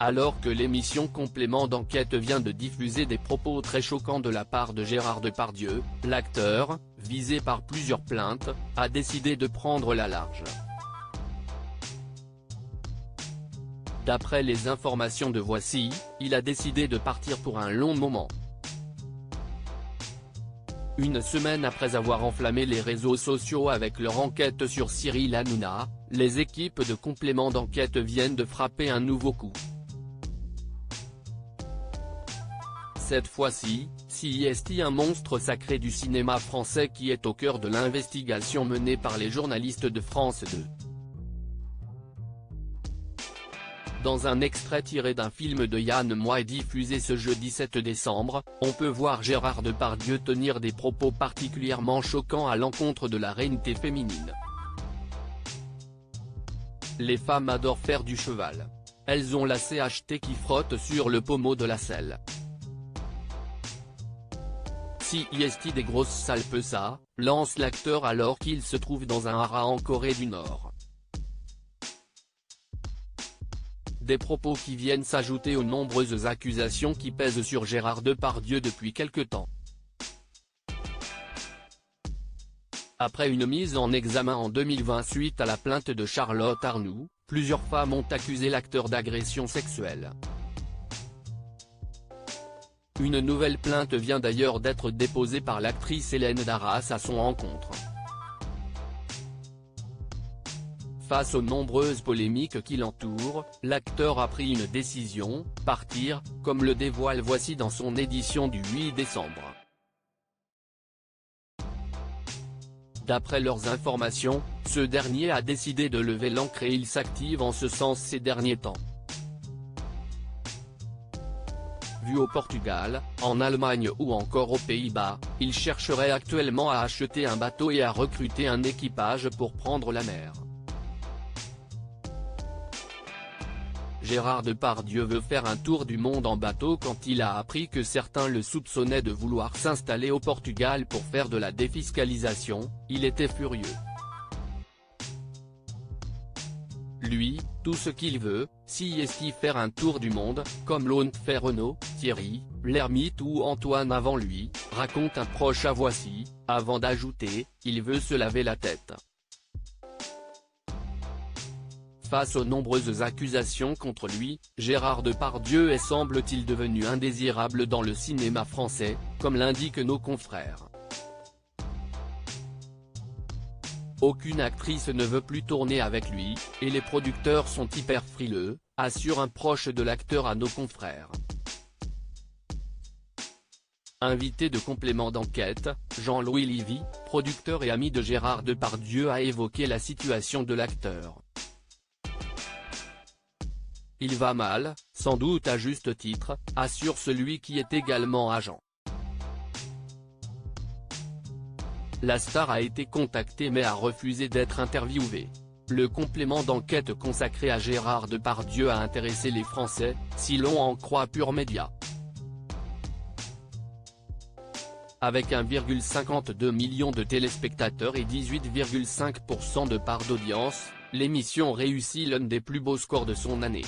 Alors que l'émission Complément d'enquête vient de diffuser des propos très choquants de la part de Gérard Depardieu, l'acteur, visé par plusieurs plaintes, a décidé de prendre la large. D'après les informations de Voici, il a décidé de partir pour un long moment. Une semaine après avoir enflammé les réseaux sociaux avec leur enquête sur Cyril Hanouna, les équipes de Complément d'enquête viennent de frapper un nouveau coup. Cette fois-ci, CIST, un monstre sacré du cinéma français qui est au cœur de l'investigation menée par les journalistes de France 2. Dans un extrait tiré d'un film de Yann Moix diffusé ce jeudi 7 décembre, on peut voir Gérard Depardieu tenir des propos particulièrement choquants à l'encontre de la réinité féminine. Les femmes adorent faire du cheval. Elles ont la CHT qui frotte sur le pommeau de la selle. CIST des grosses sales peu ça, lance l'acteur alors qu'il se trouve dans un haras en Corée du Nord. Des propos qui viennent s'ajouter aux nombreuses accusations qui pèsent sur Gérard Depardieu depuis quelque temps. Après une mise en examen en 2020 suite à la plainte de Charlotte Arnoux, plusieurs femmes ont accusé l'acteur d'agression sexuelle. Une nouvelle plainte vient d'ailleurs d'être déposée par l'actrice Hélène Darras à son encontre. Face aux nombreuses polémiques qui l'entourent, l'acteur a pris une décision, partir, comme le dévoile Voici dans son édition du 8 décembre. D'après leurs informations, ce dernier a décidé de lever l'ancre et il s'active en ce sens ces derniers temps. Vu au Portugal, en Allemagne ou encore aux Pays-Bas, il chercherait actuellement à acheter un bateau et à recruter un équipage pour prendre la mer. Gérard Depardieu veut faire un tour du monde en bateau quand il a appris que certains le soupçonnaient de vouloir s'installer au Portugal pour faire de la défiscalisation, il était furieux. Lui, tout ce qu'il veut, CIST faire un tour du monde, comme l'ont fait Renaud, Thierry, Lhermitte ou Antoine avant lui, raconte un proche à Voici, avant d'ajouter, il veut se laver la tête. Face aux nombreuses accusations contre lui, Gérard Depardieu est semble-t-il devenu indésirable dans le cinéma français, comme l'indiquent nos confrères. Aucune actrice ne veut plus tourner avec lui, et les producteurs sont hyper frileux, assure un proche de l'acteur à nos confrères. Invité de Complément d'enquête, Jean-Louis Livy, producteur et ami de Gérard Depardieu, a évoqué la situation de l'acteur. Il va mal, sans doute à juste titre, assure celui qui est également agent. La star a été contactée mais a refusé d'être interviewée. Le complément d'enquête consacré à Gérard Depardieu a intéressé les Français, si l'on en croit Pure Média. Avec 1,52 million de téléspectateurs et 18,5% de part d'audience, l'émission réussit l'un des plus beaux scores de son année.